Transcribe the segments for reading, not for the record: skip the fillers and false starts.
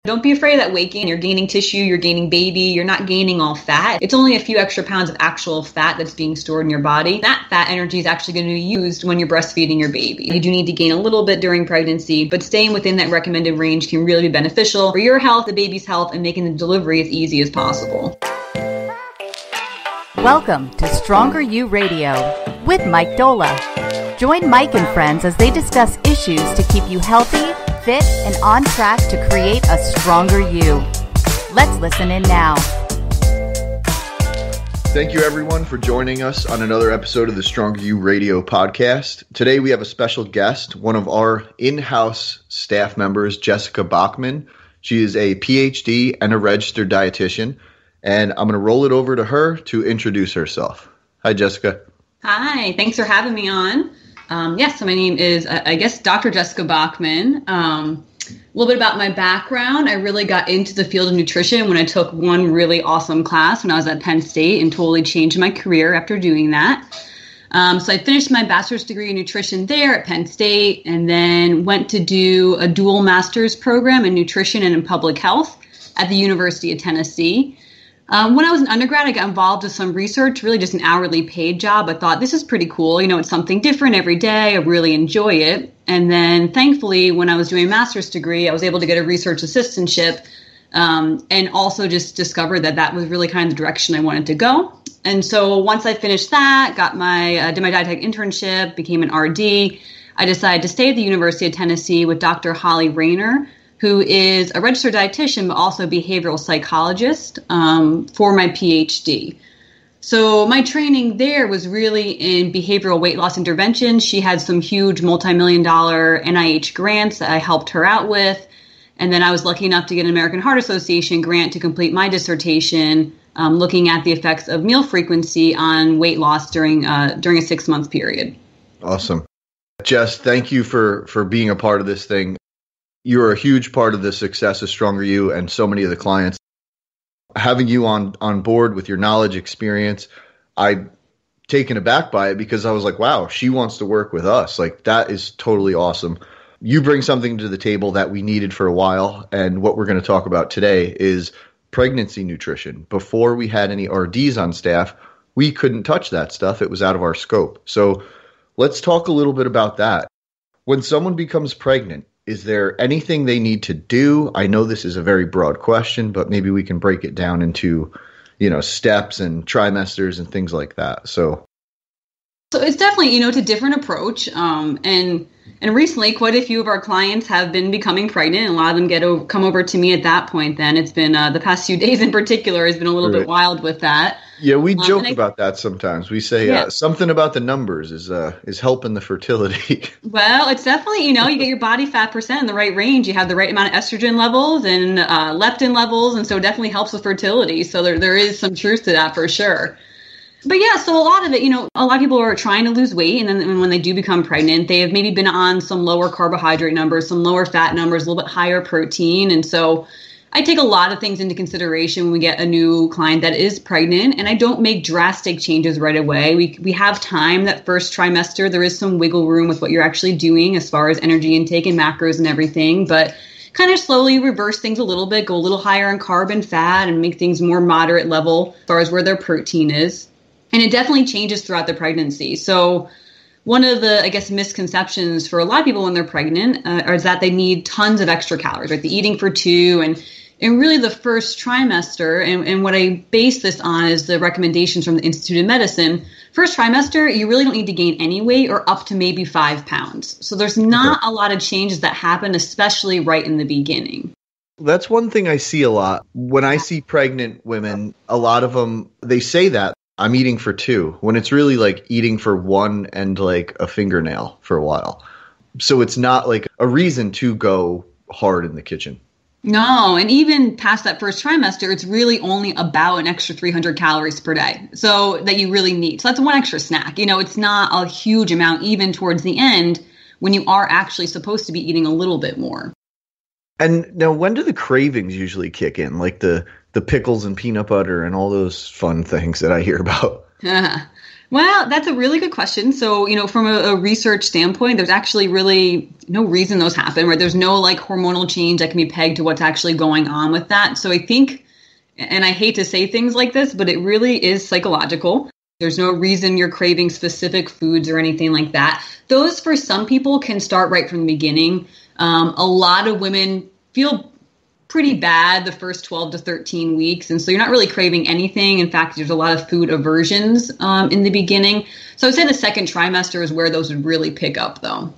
Don't be afraid that waking, you're gaining tissue, you're gaining baby, you're not gaining all fat. It's only a few extra pounds of actual fat that's being stored in your body. That fat energy is actually going to be used when you're breastfeeding your baby. You do need to gain a little bit during pregnancy, but staying within that recommended range can really be beneficial for your health, the baby's health, and making the delivery as easy as possible. Welcome to StrongerU Radio with Mike Dola. Join Mike and friends as they discuss issues to keep you healthy, fit, and on track to create a stronger you. Let's listen in now. Thank you, everyone, for joining us on another episode of the StrongerU Radio podcast. Today, we have a special guest, one of our in-house staff members, Jessica Bachman. She is a PhD and a registered dietitian, and I'm going to roll it over to her to introduce herself. Hi, Jessica. Hi, thanks for having me on. So my name is, Dr. Jessica Bachman. A little bit about my background. I really got into the field of nutrition when I took one really awesome class when I was at Penn State and totally changed my career after doing that. So I finished my bachelor's degree in nutrition there at Penn State and then went to do a dual master's program in nutrition and in public health at the University of Tennessee. When I was an undergrad, I got involved with some research, really just an hourly paid job. I thought, this is pretty cool. You know, it's something different every day. I really enjoy it. And then thankfully, when I was doing a master's degree, I was able to get a research assistantship and also just discovered that that was really kind of the direction I wanted to go. And so once I finished that, did my dietetic internship, became an RD, I decided to stay at the University of Tennessee with Dr. Holly Rayner, who is a registered dietitian, but also a behavioral psychologist for my PhD. So my training there was really in behavioral weight loss intervention. She had some huge multi-million-dollar NIH grants that I helped her out with. And then I was lucky enough to get an American Heart Association grant to complete my dissertation, looking at the effects of meal frequency on weight loss during a 6-month period. Awesome. Jess, thank you for being a part of this thing. You're a huge part of the success of StrongerU and so many of the clients. Having you on board with your knowledge, experience, I'm taken aback by it because I was like, wow, she wants to work with us. Like, that is totally awesome. You bring something to the table that we needed for a while. And what we're going to talk about today is pregnancy nutrition. Before we had any RDs on staff, we couldn't touch that stuff. It was out of our scope. So let's talk a little bit about that. When someone becomes pregnant, is there anything they need to do? I know this is a very broad question, but maybe we can break it down into, steps and trimesters and things like that. So it's definitely, it's a different approach. And recently, quite a few of our clients have been becoming pregnant, and a lot of them come over to me at that point. Then it's been the past few days in particular has been a little bit wild with that. Yeah, we joke about that sometimes. We say something about the numbers is helping the fertility. Well, it's definitely, you get your body fat percent in the right range. You have the right amount of estrogen levels and leptin levels, and so it definitely helps with fertility. So there is some truth to that for sure. But yeah, so a lot of it, a lot of people are trying to lose weight, and then when they do become pregnant, they have maybe been on some lower carbohydrate numbers, some lower fat numbers, a little bit higher protein, and so I take a lot of things into consideration when we get a new client that is pregnant, and I don't make drastic changes right away. We have time that first trimester. There is some wiggle room with what you're actually doing as far as energy intake and macros and everything, but kind of slowly reverse things a little bit, go a little higher in carb and fat, and make things more moderate level as far as where their protein is. And it definitely changes throughout the pregnancy. So one of the, misconceptions for a lot of people when they're pregnant is that they need tons of extra calories, right? The eating for two and really the first trimester, and what I base this on is the recommendations from the Institute of Medicine. First trimester, you really don't need to gain any weight or up to maybe 5 pounds. So there's not a lot of changes that happen, especially right in the beginning. That's one thing I see a lot. When I see pregnant women, a lot of them, they say that I'm eating for 2, when it's really like eating for 1 and like a fingernail for a while. So it's not like a reason to go hard in the kitchen. No, and even past that first trimester, it's really only about an extra 300 calories per day. So that you really need. So that's one extra snack. It's not a huge amount even towards the end when you are actually supposed to be eating a little bit more. And now, when do the cravings usually kick in? Like the pickles and peanut butter and all those fun things that I hear about? Well, that's a really good question. So, from a research standpoint, there's actually really no reason those happen, right? There's no like hormonal change that can be pegged to what's actually going on with that. So I think, and I hate to say things like this, but it really is psychological. There's no reason you're craving specific foods or anything like that. Those, for some people, can start right from the beginning. A lot of women feel pretty bad the first 12 to 13 weeks. And so you're not really craving anything. In fact, there's a lot of food aversions in the beginning. So I would say the second trimester is where those would really pick up, though.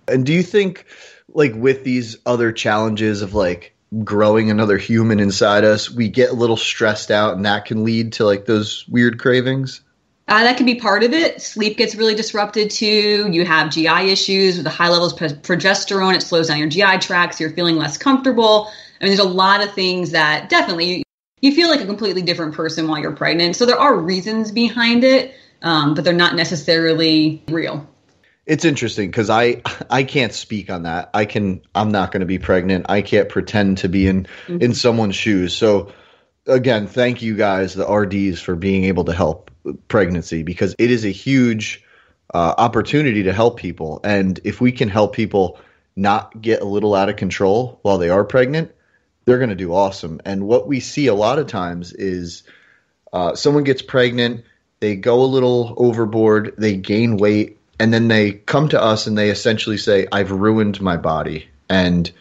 And do you think, like, with these other challenges of like growing another human inside us, we get a little stressed out and that can lead to like those weird cravings? That can be part of it. Sleep gets really disrupted too. You have GI issues with the high levels of progesterone. It slows down your GI tract, so you're feeling less comfortable. I mean, there's a lot of things that definitely you feel like a completely different person while you're pregnant. So there are reasons behind it, but they're not necessarily real. It's interesting because I can't speak on that. I'm not going to be pregnant. I can't pretend to be in someone's shoes. So again, thank you guys, the RDs, for being able to help pregnancy, because it is a huge opportunity to help people. And if we can help people not get a little out of control while they are pregnant, they're going to do awesome. And what we see a lot of times is someone gets pregnant, they go a little overboard, they gain weight, and then they come to us and they essentially say, I've ruined my body. And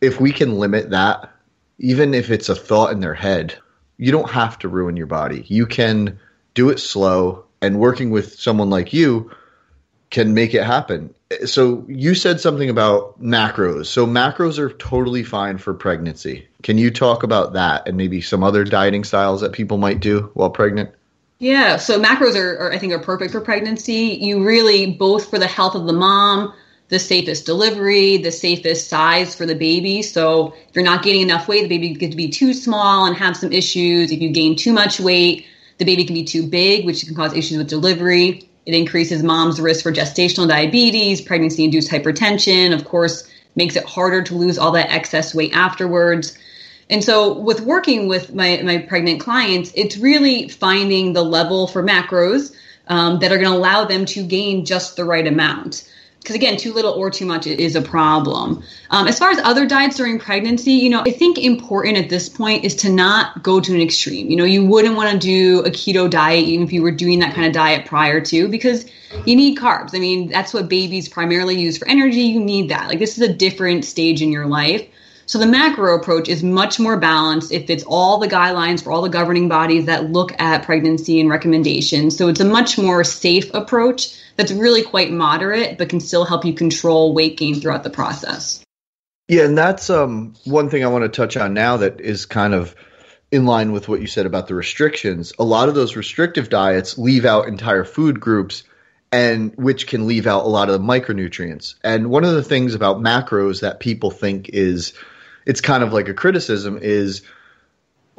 if we can limit that, even if it's a thought in their head, you don't have to ruin your body. You can do it slow, and working with someone like you can make it happen. So you said something about macros. So macros are totally fine for pregnancy. Can you talk about that and maybe some other dieting styles that people might do while pregnant? Yeah, so macros I think are perfect for pregnancy. You really, both for the health of the mom, the safest delivery, the safest size for the baby. So if you're not gaining enough weight, the baby could be too small and have some issues. If you gain too much weight, the baby can be too big, which can cause issues with delivery. It increases mom's risk for gestational diabetes, pregnancy-induced hypertension, of course, makes it harder to lose all that excess weight afterwards. And so with working with my pregnant clients, it's really finding the level for macros that are going to allow them to gain just the right amount. Because again, too little or too much is a problem. As far as other diets during pregnancy, I think important at this point is to not go to an extreme. You wouldn't want to do a keto diet even if you were doing that kind of diet prior to, because you need carbs. I mean, that's what babies primarily use for energy. You need that. Like, this is a different stage in your life. So the macro approach is much more balanced. It fits all the guidelines for all the governing bodies that look at pregnancy and recommendations. So it's a much more safe approach that's really quite moderate, but can still help you control weight gain throughout the process. Yeah, and that's one thing I want to touch on now that is kind of in line with what you said about the restrictions. A lot of those restrictive diets leave out entire food groups, and which can leave out a lot of the micronutrients. And one of the things about macros that people think it's kind of like a criticism is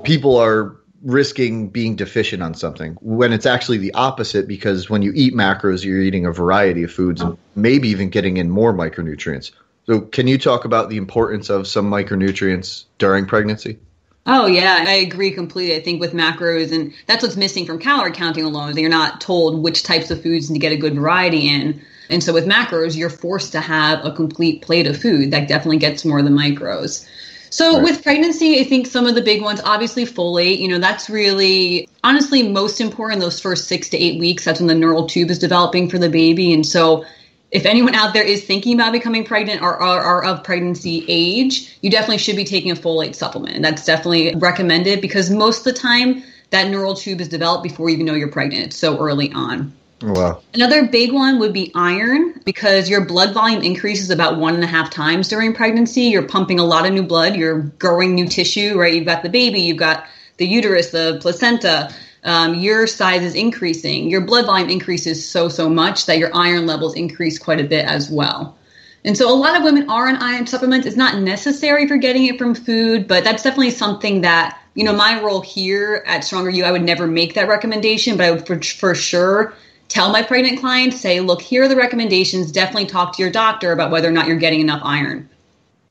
people are risking being deficient on something, when it's actually the opposite, because when you eat macros, you're eating a variety of foods and maybe even getting in more micronutrients. So can you talk about the importance of some micronutrients during pregnancy? Oh, yeah, I agree completely. I think with macros, and that's what's missing from calorie counting alone, is that you're not told which types of foods to get a good variety in. And so with macros, you're forced to have a complete plate of food that definitely gets more of the micros. So with pregnancy, I think some of the big ones, obviously folate, that's really honestly most important those first 6 to 8 weeks. That's when the neural tube is developing for the baby. And so if anyone out there is thinking about becoming pregnant or are of pregnancy age, you definitely should be taking a folate supplement. That's definitely recommended, because most of the time that neural tube is developed before you even know you're pregnant. It's so early on. Wow. Another big one would be iron, because your blood volume increases about 1.5 times during pregnancy. You're pumping a lot of new blood. You're growing new tissue, right? You've got the baby, you've got the uterus, the placenta. Your size is increasing. Your blood volume increases so much that your iron levels increase quite a bit as well. And so a lot of women are on iron supplements. It's not necessary for getting it from food, but that's definitely something that, my role here at StrongerU, I would never make that recommendation, but I would for sure tell my pregnant clients, say, look, here are the recommendations. Definitely talk to your doctor about whether or not you're getting enough iron.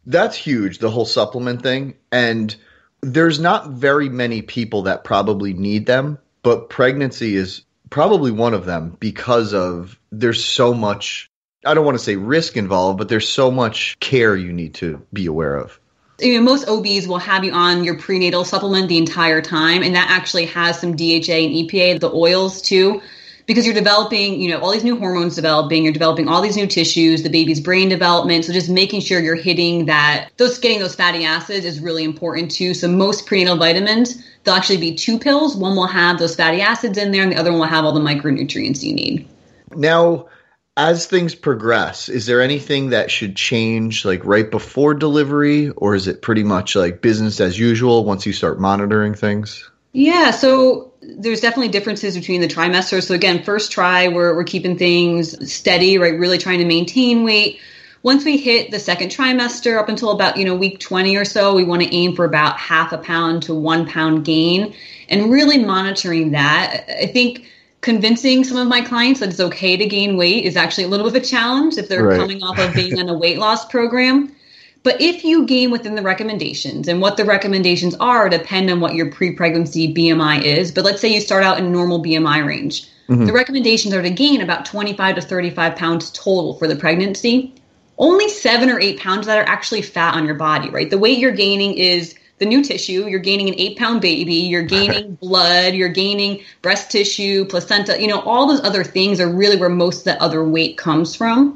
That's huge, the whole supplement thing. And there's not very many people that probably need them, but pregnancy is probably one of them, because of there's so much, I don't want to say risk involved, but there's so much care you need to be aware of. You know, most OBs will have you on your prenatal supplement the entire time, and that actually has some DHA and EPA, the oils too, because you're developing, you know, all these new hormones developing, you're developing all these new tissues, the baby's brain development. So just making sure you're hitting that, getting those fatty acids is really important too. So most prenatal vitamins, they'll actually be 2 pills. One will have those fatty acids in there, and the other one will have all the micronutrients you need. Now, as things progress, is there anything that should change like right before delivery, or is it pretty much like business as usual once you start monitoring things? Yeah, so there's definitely differences between the trimesters. So again, first try, we're keeping things steady, right? Really trying to maintain weight. Once we hit the second trimester, up until about, week 20 or so, we want to aim for about 0.5 pound to 1 pound gain, and really monitoring that. I think convincing some of my clients that it's okay to gain weight is actually a little bit of a challenge if they're coming off of being on a weight loss program. But if you gain within the recommendations, and what the recommendations are depend on what your pre-pregnancy BMI is, but let's say you start out in normal BMI range. Mm-hmm. The recommendations are to gain about 25 to 35 pounds total for the pregnancy. Only 7 or 8 pounds of that are actually fat on your body, right? The weight you're gaining is the new tissue. You're gaining an 8-pound baby. You're gaining blood. You're gaining breast tissue, placenta. All those other things are really where most of the other weight comes from.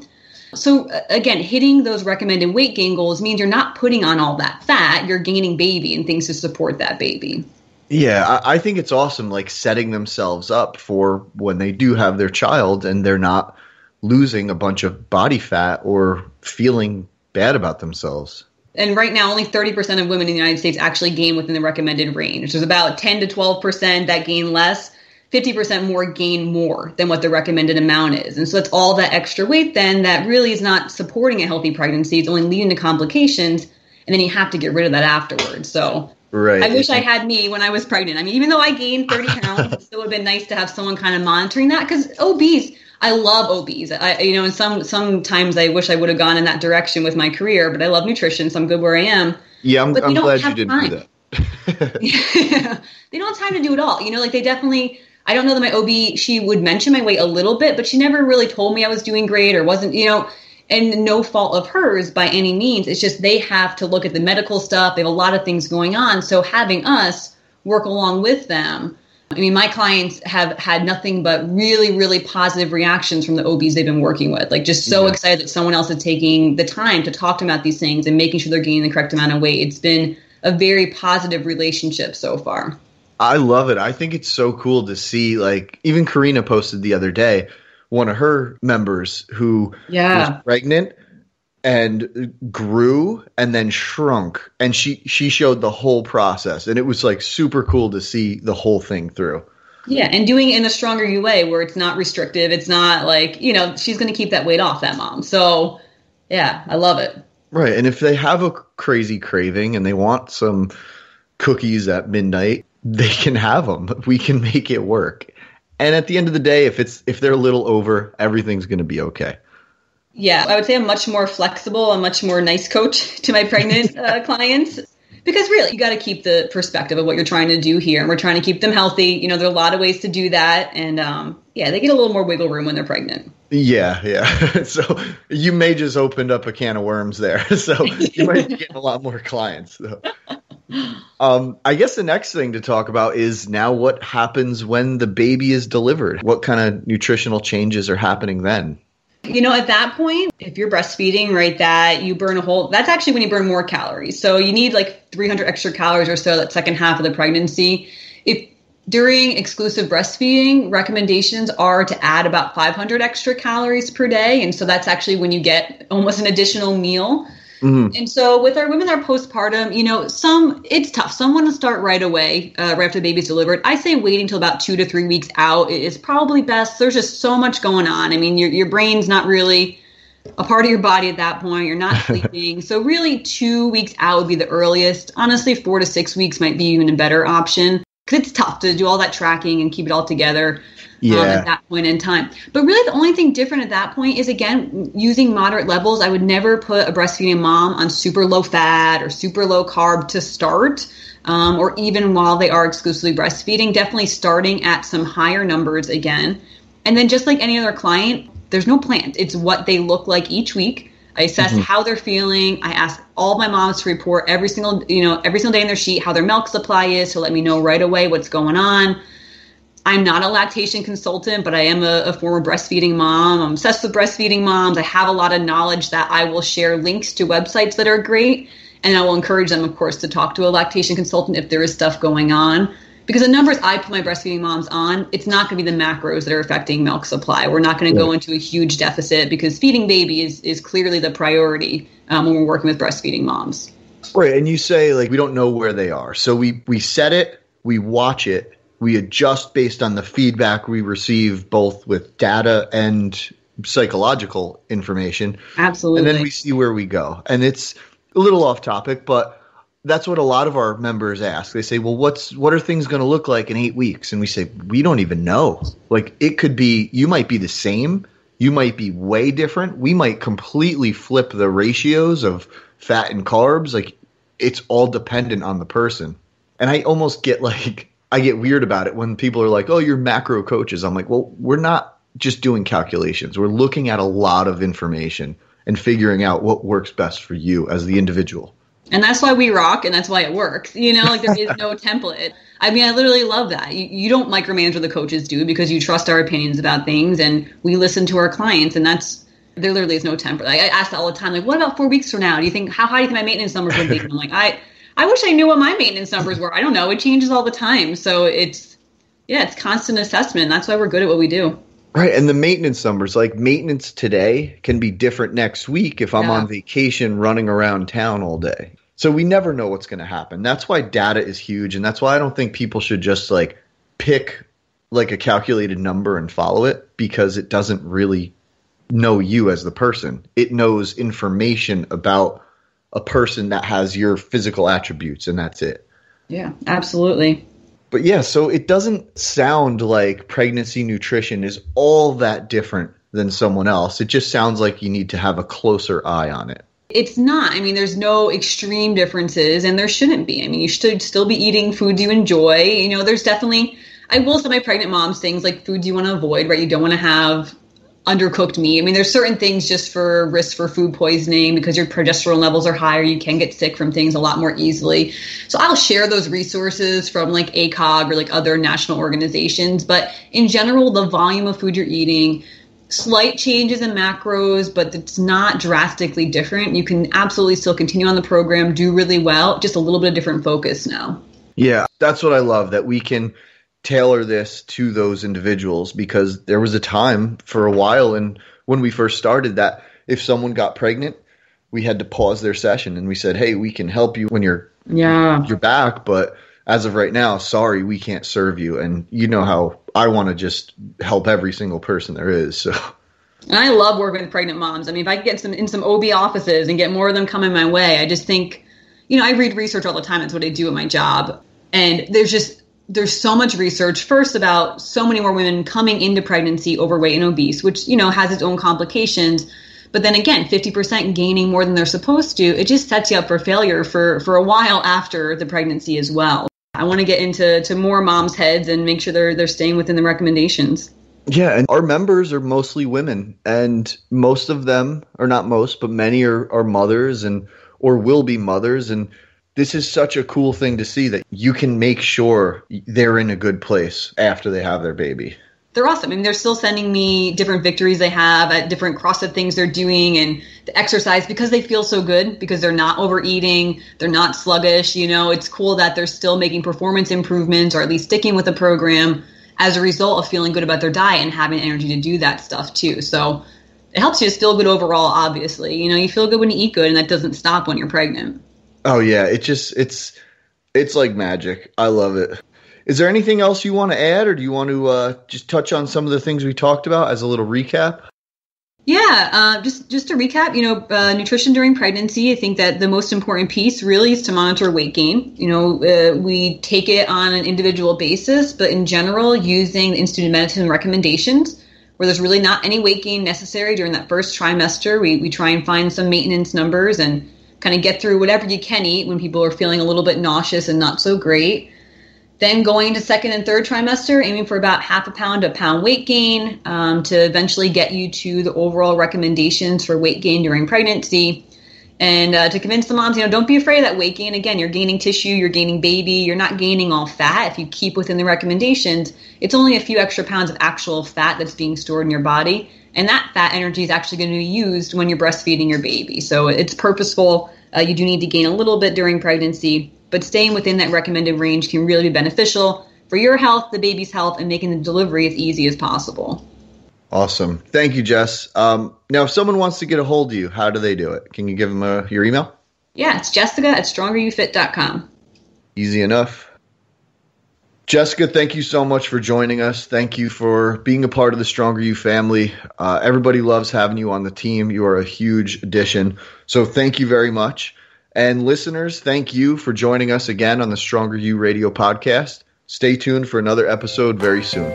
So again, hitting those recommended weight gain goals means you're not putting on all that fat. You're gaining baby and things to support that baby. Yeah, I think it's awesome, like setting themselves up for when they do have their child and they're not losing a bunch of body fat or feeling bad about themselves. And right now, only 30% of women in the United States actually gain within the recommended range. There's about 10 to 12% that gain less. 50% more gain more than what the recommended amount is. And so it's all that extra weight then that really is not supporting a healthy pregnancy. It's only leading to complications. And then you have to get rid of that afterwards. So I wish I had me when I was pregnant. I mean, even though I gained 30 pounds, it still would have been nice to have someone kind of monitoring that, because OBs, I love OBs. And sometimes I wish I would have gone in that direction with my career, but I love nutrition, so I'm good where I am. Yeah, I'm glad you didn't do that. Yeah, they don't have time to do it all. They definitely, I don't know that my OB, she would mention my weight a little bit, but she never really told me I was doing great or wasn't, and no fault of hers by any means. It's just they have to look at the medical stuff. They have a lot of things going on. So having us work along with them, I mean, my clients have had nothing but really, really positive reactions from the OBs they've been working with. Like, just so excited that someone else is taking the time to talk to them about these things and making sure they're gaining the correct amount of weight. It's been a very positive relationship so far. I love it. I think it's so cool to see, like, even Karina posted the other day, one of her members who was pregnant and grew and then shrunk. And she showed the whole process. And it was like super cool to see the whole thing through. Yeah. And doing it in a StrongerU way where it's not restrictive. It's not like, she's going to keep that weight off, that mom. So yeah, I love it. Right. And if they have a crazy craving and they want some cookies at midnight, they can have them. We can make it work. And at the end of the day, if they're a little over, everything's going to be okay. Yeah, I would say I'm much more flexible, a much more nice coach to my pregnant clients, because really you got to keep the perspective of what you're trying to do here. And we're trying to keep them healthy. There are a lot of ways to do that. And they get a little more wiggle room when they're pregnant. Yeah. So you may just opened up a can of worms there. So you might be getting a lot more clients, though. I guess the next thing to talk about is now what happens when the baby is delivered. What kind of nutritional changes are happening then? At that point, if you're breastfeeding, right, that you burn that's actually when you burn more calories. So you need like 300 extra calories or so that second half of the pregnancy. If during exclusive breastfeeding, recommendations are to add about 500 extra calories per day. And so that's actually when you get almost an additional meal. Mm-hmm. And so with our women that are postpartum, it's tough. Some want to start right away, right after the baby's delivered. I say waiting until about 2 to 3 weeks out is probably best. There's just so much going on. I mean, your brain's not really a part of your body at that point. You're not sleeping. So really 2 weeks out would be the earliest. Honestly, 4 to 6 weeks might be even a better option, because it's tough to do all that tracking and keep it all together. At that point in time. But really the only thing different at that point is, again, using moderate levels. I would never put a breastfeeding mom on super low fat or super low carb to start. or even while they are exclusively breastfeeding, definitely starting at some higher numbers again. And then just like any other client, there's no plan. It's what they look like each week. I assess how they're feeling. I ask all my moms to report every single day in their sheet how their milk supply is to let me know right away what's going on. I'm not a lactation consultant, but I am a former breastfeeding mom. I'm obsessed with breastfeeding moms. I have a lot of knowledge that I will share links to websites that are great. And I will encourage them, of course, to talk to a lactation consultant if there is stuff going on. Because the numbers I put my breastfeeding moms on, it's not going to be the macros that are affecting milk supply. We're not going to go into a huge deficit because feeding baby is clearly the priority when we're working with breastfeeding moms. Right. And you say, like, we don't know where they are. So we set it, we watch it, we adjust based on the feedback we receive, both with data and psychological information. Absolutely. And then we see where we go. And it's a little off topic, but that's what a lot of our members ask. They say, well, what are things going to look like in 8 weeks? And we say, we don't even know. Like, it could be, you might be the same. You might be way different. We might completely flip the ratios of fat and carbs. Like, it's all dependent on the person. And I almost get I get weird about it when people are like, oh, you're macro coaches. I'm like, well, we're not just doing calculations. We're looking at a lot of information and figuring out what works best for you as the individual. And that's why we rock, and that's why it works. There is no template. I mean, I literally love that. You don't micromanage what the coaches do because you trust our opinions about things, and we listen to our clients, and there literally is no template. I ask that all the time, like, what about 4 weeks from now? How high do you think my maintenance numbers would be? I'm like, I wish I knew what my maintenance numbers were. I don't know. It changes all the time. So it's constant assessment. That's why we're good at what we do. Right. And the maintenance numbers, like maintenance today can be different next week if I'm on vacation running around town all day. So we never know what's going to happen. That's why data is huge. And that's why I don't think people should just pick a calculated number and follow it, because it doesn't really know you as the person. It knows information about a person that has your physical attributes, and that's it. Yeah, absolutely. But yeah, so it doesn't sound like pregnancy nutrition is all that different than someone else. It just sounds like you need to have a closer eye on it. It's not. I mean, there's no extreme differences, and there shouldn't be. I mean, you should still be eating foods you enjoy. There's definitely, I will tell my pregnant moms things like foods you want to avoid, right? You don't want to have undercooked meat. I mean, there's certain things just for risk for food poisoning because your progesterone levels are higher. You can get sick from things a lot more easily. So I'll share those resources from ACOG or other national organizations. But in general, the volume of food you're eating, slight changes in macros, but it's not drastically different. You can absolutely still continue on the program, do really well, just a little bit of different focus now. Yeah, that's what I love, that we can tailor this to those individuals, because there was a time for a while, and when we first started, that if someone got pregnant, we had to pause their session and we said, hey, we can help you when you're back, but as of right now, sorry, we can't serve you. And you know how I want to just help every single person there is. So, and I love working with pregnant moms. I mean, if I could get in some OB offices and get more of them coming my way, I just think, I read research all the time. That's what I do at my job. And there's so much research, first, about so many more women coming into pregnancy overweight and obese, which, has its own complications. But then again, 50% gaining more than they're supposed to, it just sets you up for failure for a while after the pregnancy as well. I want to get into more moms' heads and make sure they're staying within the recommendations. Yeah, and our members are mostly women, and most of them, or not most, but many are mothers or will be mothers. And this is such a cool thing to see, that you can make sure they're in a good place after they have their baby. They're awesome. I mean, they're still sending me different victories they have at different CrossFit things they're doing and the exercise, because they feel so good, because they're not overeating, they're not sluggish. It's cool that they're still making performance improvements, or at least sticking with the program as a result of feeling good about their diet and having energy to do that stuff too. So it helps you just feel good overall, obviously. You feel good when you eat good, and that doesn't stop when you're pregnant. Oh yeah, it's like magic. I love it. Is there anything else you want to add, or do you want to just touch on some of the things we talked about as a little recap? Yeah, just to recap, nutrition during pregnancy, I think that the most important piece really is to monitor weight gain. We take it on an individual basis, but in general, using the Institute of Medicine recommendations, where there's really not any weight gain necessary during that first trimester, we try and find some maintenance numbers and kind of get through whatever you can eat when people are feeling a little bit nauseous and not so great. Then going into second and third trimester, aiming for about half a pound to a pound weight gain to eventually get you to the overall recommendations for weight gain during pregnancy. And to convince the moms, don't be afraid of that weight gain. Again, you're gaining tissue, you're gaining baby, you're not gaining all fat. If you keep within the recommendations, it's only a few extra pounds of actual fat that's being stored in your body. And that fat energy is actually going to be used when you're breastfeeding your baby. So it's purposeful. You do need to gain a little bit during pregnancy, but staying within that recommended range can really be beneficial for your health, the baby's health, and making the delivery as easy as possible. Awesome. Thank you, Jess. Now, if someone wants to get a hold of you, how do they do it? Can you give them your email? Yeah, it's jessica@strongerufit.com. Easy enough. Jessica, thank you so much for joining us. Thank you for being a part of the Stronger You family. Everybody loves having you on the team. You are a huge addition. So thank you very much. And listeners, thank you for joining us again on the Stronger You Radio podcast. Stay tuned for another episode very soon.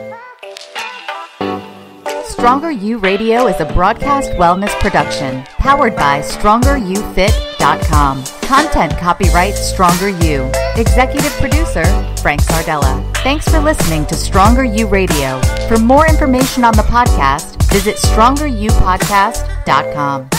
Stronger You Radio is a broadcast wellness production powered by StrongerUFit.com. Content copyright Stronger You. Executive producer Frank Sardella. Thanks for listening to Stronger You Radio. For more information on the podcast, visit StrongerUPodcast.com.